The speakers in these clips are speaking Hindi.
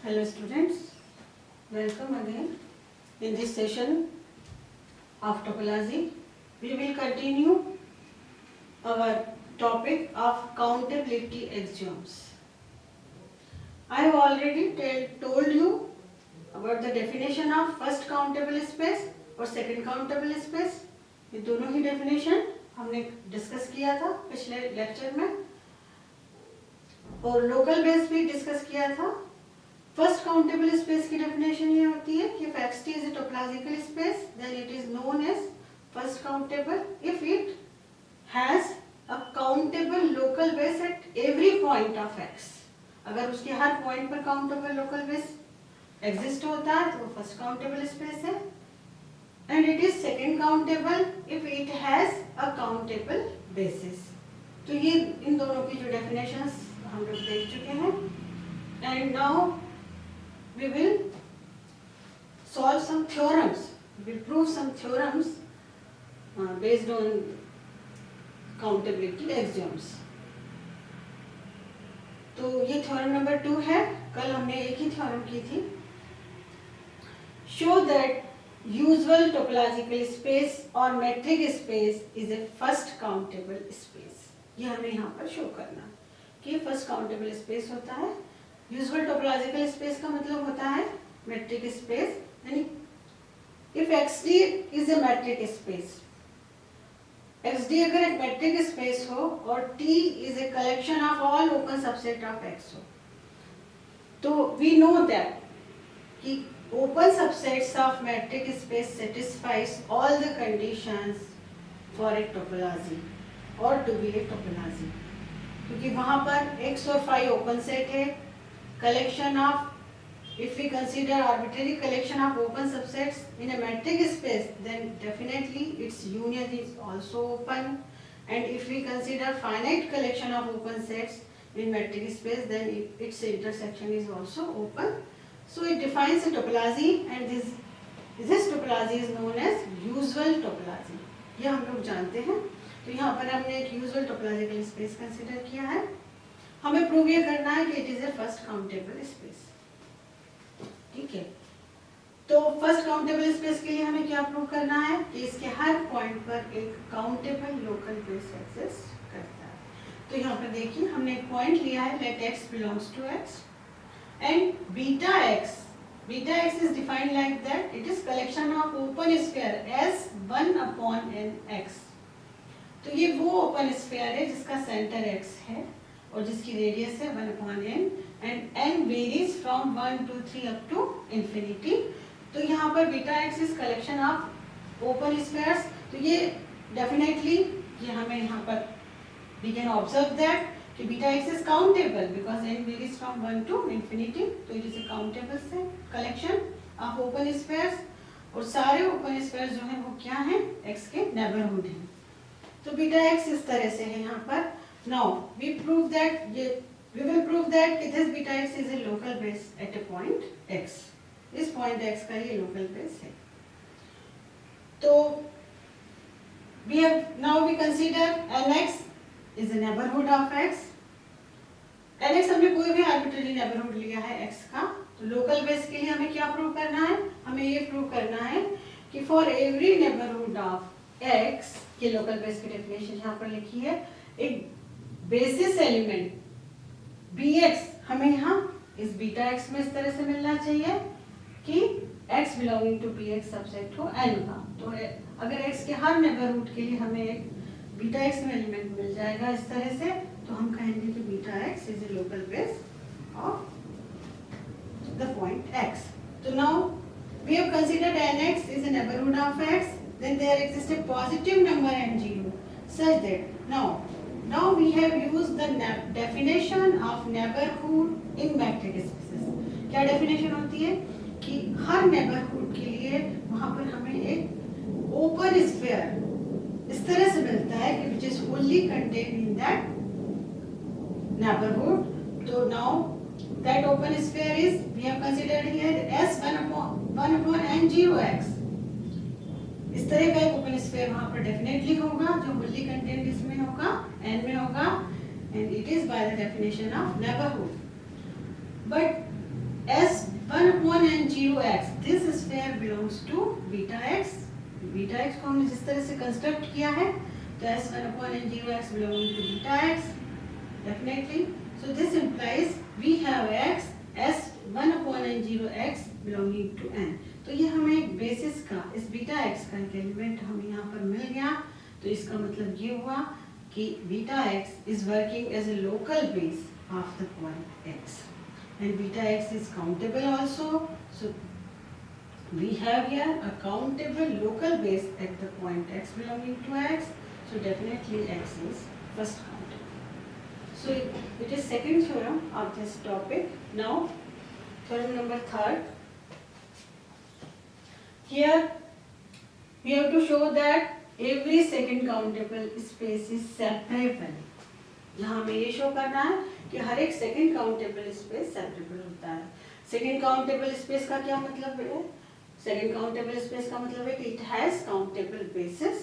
Hello students, welcome again. In this session of topology, we will continue our topic of countability axioms. I have already told you about the definition of first countable space और second countable space. ये दोनों ही definition हमने डिस्कस किया था पिछले लेक्चर में और लोकल बेस भी डिस्कस किया था. फर्स्ट काउंटेबल स्पेस की डेफिनेशन ये होती है कि if Xt is a topological space, then it is known as first countable if it has a countable local base at every point of x. अगर उसके हर पॉइंट पर काउंटेबल लोकल बेस एग्जिस्ट होता है तो वो फर्स्ट काउंटेबल स्पेस है. And it is second countable if it has a countable basis. तो ये इन दोनों की जो डेफिनेशंस हम लोग देख चुके हैं. And now we will solve some theorems. We will prove some theorems based on countability axioms. तो ये थ्योरम नंबर 2 है. कल हमने एक ही थ्योरम की थी. Show that usual topological space or metric space is a first countable space. ये हमें यहाँ पर शो करना कि फर्स्ट काउंटेबल स्पेस होता है. यूजुअल टोपोलॉजिकल स्पेस का मतलब होता है मेट्रिक स्पेस. यानी if XD is a metric space, XD अगर एक मेट्रिक स्पेस हो और T is a collection of all open subset of X हो, तो वी नो दैट कि open subsets of metric space satisfies all the conditions for a topology और टू बी ए टोपोलॉजी. क्योंकि वहां पर X और phi ओपन सेट है. Collection of, if we consider arbitrary collection of open subsets in a metric space, then definitely its union is also open. And if we consider finite collection of open sets in metric space, then its intersection is also open. So it defines a topology, and this topology is known as usual topology. ये हम लोग जानते हैं. तो यहाँ पर हमने एक usual topological space consider किया है. हमें प्रूव ये करना है कि it is A first countable space. ठीक है. तो फर्स्ट काउंटेबल स्पेस के लिए हमें क्या प्रूव करना है कि इसके हर पॉइंट पर एक काउंटेबल लोकल बेस एग्जिस्ट करता है. तो यहाँ पर देखिए हमने एक पॉइंट लिया है, let x belongs to x and beta x is defined like that it is collection of open sphere S 1/n x. तो ये वो ओपन स्फीयर है जिसका सेंटर x है और जिसकी रेडियस है 1/n and n varies from 1 to 3 up to infinity. तो यहाँ पर beta x is collection of open spheres. तो ये डेफिनेटली ये हमें यहाँ पर वी कैन ऑब्जर्व दैट कि beta x is countable because n varies from 1 to infinity. तो इट इज ए काउंटेबल से कलेक्शन ऑफ ओपन स्फीयर्स और सारे ओपन स्फीयर्स जो हैं वो क्या हैं, x के नेबरहुड हैं. तो बीटा एक्स इस तरह से है यहाँ पर. Now we will prove that this beta x is a local base at a point x. इस point x का ये local base है. तो now we consider nx is a neighborhood of x. nx हमने कोई भी arbitrary neighborhood लिया है x का. तो local base के लिए हमें क्या prove करना है? हमें ये prove करना है कि for every neighborhood of x, ये local base की definition यहाँ पर लिखी है, एक बेसिस एलिमेंट bx हमें यहाँ इस बीटा x में इस तरह से मिलना चाहिए कि x belonging to bx subset हो n का. तो अगर x के हर नेबरहुड के लिए हमें एक बीटा x में एलिमेंट मिल जाएगा इस तरह से, तो हम कहेंगे कि beta x is a local base of the point x. तो now we have considered nx is a neighbourhood of x, then there exist a positive number n0 such that Now we have used the definition of neighborhood in metric spaces. क्या definition होती है कि हर neighborhood के लिए वहाँ पर हमें एक open sphere इस तरह से मिलता है कि which is fully contained in that neighborhood. तो now that open sphere is we have considered here S 1/n0x. इस तरह का एक ओपन स्फीयर वहां पर डेफिनेटली होगा जो फुल्ली कंटेन्ड इसमें होगा, n में होगा, and it is by the definition of neighbourhood. But S zero x, this sphere belongs to beta x. Beta x को हमने जिस तरह से कंस्ट्रक्ट किया है, तो S1/n0x belonging to beta x, definitely. So this implies we have x S1/n0x belonging to n. तो ये हमें एक बेसिस का, इस बीटा एक्स का एक एलिमेंट हमें यहाँ पर मिल गया। तो इसका मतलब ये हुआ कि beta x is working as a local base of the point x, and beta x is countable also. So we have here a countable local base at the point x belonging to x. So definitely x is first countable. So it is second theorem of this topic. Now theorem number third. Here we have to show that every second countable space is separable. यहाँ हमें ये शो करना है कि हर एक सेकंड काउंटेबल स्पेस सेपरेबल होता है। सेकंड काउंटेबल स्पेस का क्या मतलब है? सेकंड काउंटेबल स्पेस का मतलब है कि इट हैज काउंटेबल बेसिस।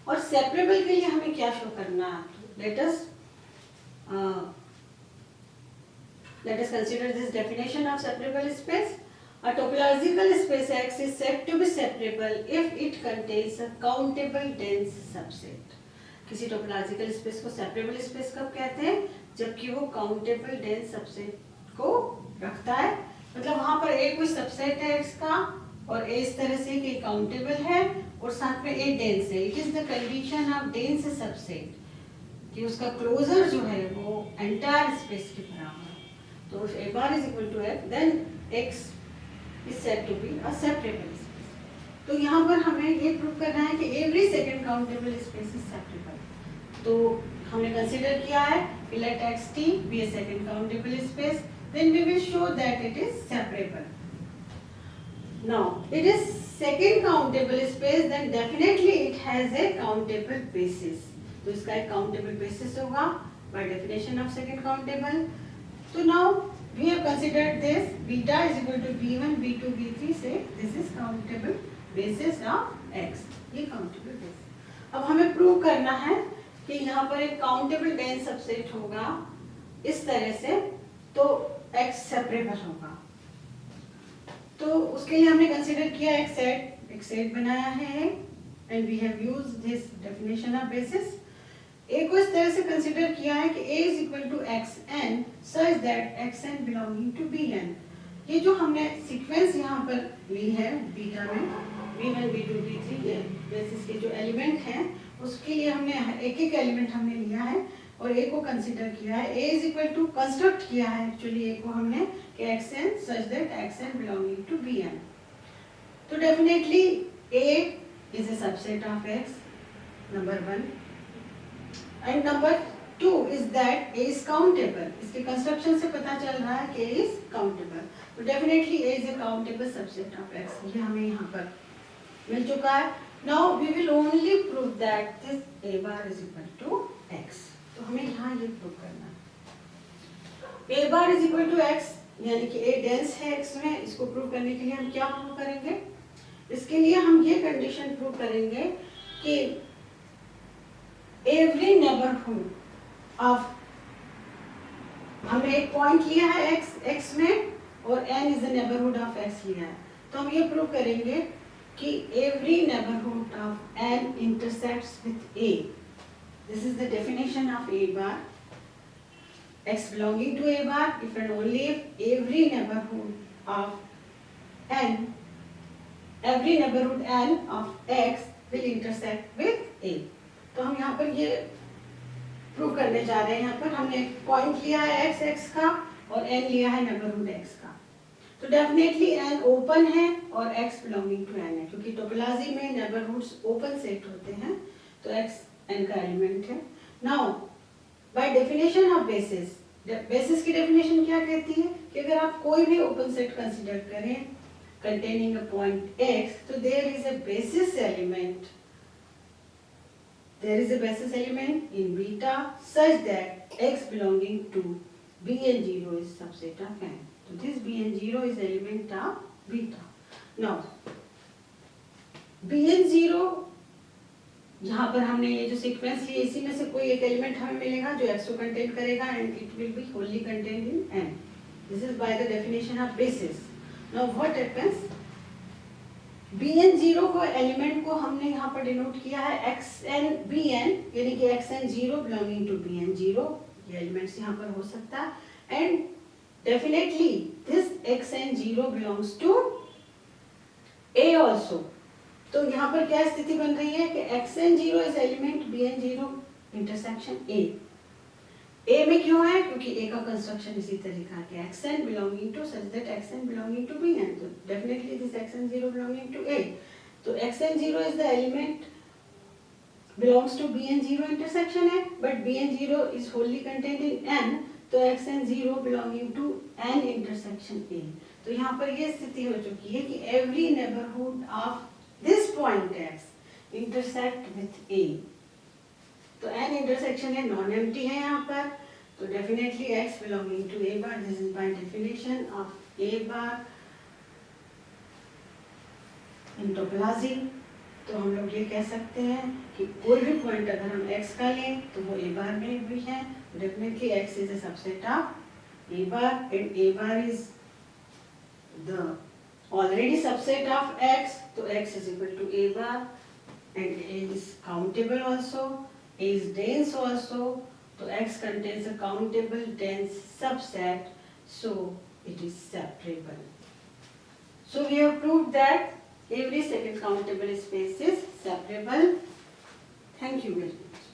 और सेपरेबल के लिए हमें क्या शो करना है? Let us consider this definition of separable space. A topological space X is said to be separable if it contains a countable dense subset. किसी टोपोलॉजिकल स्पेस को सेपरेबल स्पेस कब कहते हैं? जबकि वो काउंटेबल डेंस सबसेट को रखता है। मतलब वहाँ पर एक कोई सबसेट है एक्स का और ए इस तरह से कि काउंटेबल है और साथ में ए डेंस है। It is the condition of dense subset कि उसका क्लोजर जो है वो एंटायर स्पेस के बराबर है। तो A bar is equal to X, then X is said to be a separable space. तो यहाँ पर हमें ये प्रूव करना है कि every second countable space is separable. तो हमने कंसीडर किया है कि let xt be a second countable space, then we will show that it is separable. Now it is second countable space, then definitely it has a countable basis. तो इसका एक countable basis होगा by definition of second countable. So now we have considered this beta is equal to b1, b2, b3. Say this is countable basis of x. ये countable basis. अब हमें प्रूव करना है कि यहाँ पर एक काउंटेबल डेंस सबसेट होगा इस तरह से, तो x सेपरेबल होगा। तो उसके लिए हमने कंसीडर किया एक सेट बनाया है and we have used this definition of basis. A को इस तरह से कंसीडर किया है कि a is equal to xn such that xn belonging to bn। ये जो हमने सीक्वेंस यहाँ पर ली है बीटा में b1, b2, b3 ये बेसिस के जो एलिमेंट हैं उसके लिए हमने एक एक एलिमेंट हमने लिया है और ए को कंसीडर किया है। A is equal to construct किया है एक्चुअली ए को हमने कि xn such that xn belonging to bn। तो definitely a is a subset of x, number 1, and number 2 is that a is countable. इसके कंस्ट्रक्शन से पता चल रहा है कि a इज काउंटेबल। तो definitely a is a countable subset of x। ये हमें यहाँ पर मिल चुका है। Now we will only prove that this a bar is equal to x. तो हमें यहाँ ये प्रूव करना है। a bar is equal to x यानी कि a डेंस है x में। इसको प्रूव करने के लिए हम क्या प्रूव करेंगे? इसके लिए हम ये कंडीशन प्रूव करेंगे कि every neighborhood of, हमने एक पॉइंट लिया है x में और n is the neighborhood of x लिया है। तो हम ये प्रूव करेंगे कि every neighborhood of n intersects with a. This is the definition of a bar. X belonging to a bar if and only if every neighborhood n of x will intersect with a. तो हम यहाँ पर ये प्रूव करने जा रहे हैं। यहाँ पर हमने पॉइंट लिया है x का और n लिया है नेबरहुड x का। तो डेफिनेटली n ओपन है और x बिलोंगिंग टू n है, क्योंकि टोपोलॉजी में नेबरहुड्स ओपन सेट होते हैं तो x n का एलिमेंट है। Now by definition of basis, basis की डेफिनेशन क्या कहती है कि अगर आप कोई भी ओपन सेट कंसीडर करें कंटेनिंग अ पॉइंट x, तो there is a basis element, there is a basis element in beta such that x belonging to bn0 is subset of n. So this bn0 is element of beta. Now bn0 यहाँ पर हमने ये जो सीक्वेंस लिए इसी में से कोई एक एलिमेंट हमें मिलेगा जो x को कंटेन करेगा and it will be wholly contained in n. This is by the definition of basis. Now what happens, Bn0 को एलिमेंट को हमने यहाँ पर डिनोट किया है xn Bn, यानी कि xn0 बिलोंगिंग टू Bn0, ये एलिमेंट्स यहाँ पर हो सकता है, and definitely this xn0 belongs to A also. तो यहाँ पर क्या स्थिति बन रही है कि xn0 is element Bn0 intersection A। A में क्यों है, क्योंकि A का कंस्ट्रक्शन इसी तरीका के xn belonging to such that xn belonging to Bn, तो definitely this xn0 belonging to A। तो xn0 is the element belongs to Bn0 intersection है, but Bn0 is wholly contained in n, तो xn0 belonging to n intersection A। तो यहाँ पर ये स्थिति हो चुकी है कि every neighbourhood of this point x intersect with A। तो n इंटरसेक्शन है, नॉन एम्प्टी है यहाँ पर, तो definitely x belonging to A bar, this is by definition of A bar in topology. तो हम लोग ये कह सकते हैं कि कोई भी पॉइंट अगर हम x का लें तो वो A बार में भी है, definitely x is a subset of A bar and A bar is the already subset of x, तो x is equal to A bar and A is countable also, A is dense also, so x contains a countable dense subset, so it is separable. So we have proved that every second countable space is separable. Thank you very much.